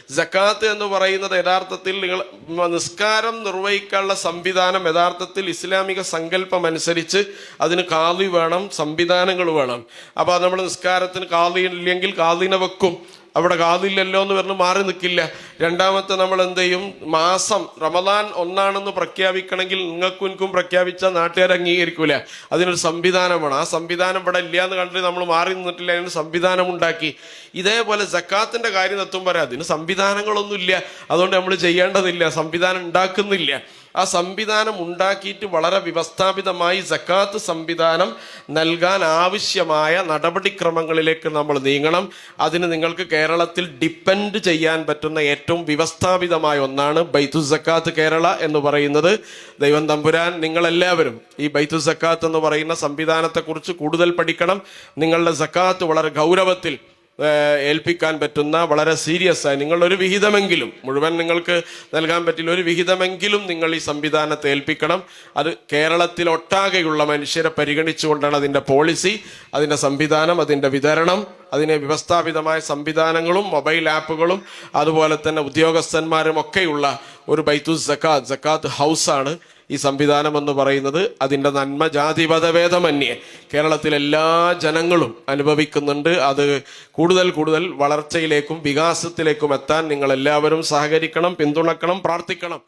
സക്കാത്ത് എന്ന് പറയുന്നത് യഥാർത്ഥത്തിൽ നിങ്ങൾ നിസ്കാരം നിർവഹിക്കാനുള്ള സംവിധാനം യഥാർത്ഥത്തിൽ ഇസ്ലാമിക സങ്കല്പം അനുസരിച്ച് അതിന് കാളി വേണം, സംവിധാനങ്ങൾ വേണം. അപ്പോൾ നമ്മൾ നിസ്കാരത്തിന് കാളി ഇല്ലെങ്കിൽ കാളിനെ വെക്കും. അവിടെ കാതില്ലല്ലോ എന്ന് പറഞ്ഞ് മാറി നിൽക്കില്ല. രണ്ടാമത്തെ നമ്മൾ എന്ത് ചെയ്യും, മാസം റമദാൻ ഒന്നാണെന്ന് പ്രഖ്യാപിക്കണമെങ്കിൽ നിങ്ങൾക്കും എനിക്കും പ്രഖ്യാപിച്ചാൽ നാട്ടുകാർ അംഗീകരിക്കൂല. അതിനൊരു സംവിധാനം വേണം. ആ സംവിധാനം ഇവിടെ ഇല്ല എന്ന് കണ്ടിട്ട് നമ്മൾ മാറി നിന്നിട്ടില്ല, അതിന് സംവിധാനം ഉണ്ടാക്കി. ഇതേപോലെ സക്കാത്തിന്റെ കാര്യം എത്തുമ്പോൾ അതിന് സംവിധാനങ്ങളൊന്നും ഇല്ല, അതുകൊണ്ട് നമ്മൾ ചെയ്യേണ്ടതില്ല, സംവിധാനം ഉണ്ടാക്കുന്നില്ല. ആ സംവിധാനം ഉണ്ടാക്കിയിട്ട് വളരെ വ്യവസ്ഥാപിതമായി സക്കാത്ത് സംവിധാനം നൽകാൻ ആവശ്യമായ നടപടിക്രമങ്ങളിലേക്ക് നമ്മൾ നീങ്ങണം. അതിന് നിങ്ങൾക്ക് കേരളത്തിൽ ഡിപ്പെൻഡ് ചെയ്യാൻ പറ്റുന്ന ഏറ്റവും വ്യവസ്ഥാപിതമായ ഒന്നാണ് ബൈത്തുൽ സക്കാത്ത് കേരള എന്ന് പറയുന്നത്. ദൈവം തമ്പുരാൻ നിങ്ങളെല്ലാവരും ഈ ബൈത്തുൽ സക്കാത്ത് എന്ന് പറയുന്ന സംവിധാനത്തെക്കുറിച്ച് കൂടുതൽ പഠിക്കണം. നിങ്ങളുടെ സക്കാത്ത് വളരെ ഗൗരവത്തിൽ ഏൽപ്പിക്കാൻ പറ്റുന്ന, വളരെ സീരിയസ് ആയി നിങ്ങളൊരു വിഹിതമെങ്കിലും, മുഴുവൻ നിങ്ങൾക്ക് നൽകാൻ പറ്റില്ല, ഒരു വിഹിതമെങ്കിലും നിങ്ങൾ ഈ സംവിധാനത്തെ ഏൽപ്പിക്കണം. അത് കേരളത്തിലൊട്ടാകെയുള്ള മനുഷ്യരെ പരിഗണിച്ചുകൊണ്ടാണ് അതിൻ്റെ പോളിസി, അതിൻ്റെ സംവിധാനം, അതിൻ്റെ വിതരണം, അതിനെ വ്യവസ്ഥാപിതമായ സംവിധാനങ്ങളും മൊബൈൽ ആപ്പുകളും അതുപോലെ തന്നെ ഉദ്യോഗസ്ഥന്മാരും ഒക്കെയുള്ള ഒരു ബൈത്തുൽ സക്കാത്ത്, സക്കാത്ത് ഹൗസാണ് ഈ സംവിധാനം എന്ന് പറയുന്നത്. അതിൻ്റെ നന്മ ജാതിമതഭേദമന്യേ കേരളത്തിലെ എല്ലാ ജനങ്ങളും അനുഭവിക്കുന്നുണ്ട്. അത് കൂടുതൽ കൂടുതൽ വളർച്ചയിലേക്കും വികാസത്തിലേക്കും എത്താൻ നിങ്ങൾ എല്ലാവരും സഹകരിക്കണം, പിന്തുണക്കണം, പ്രാർത്ഥിക്കണം.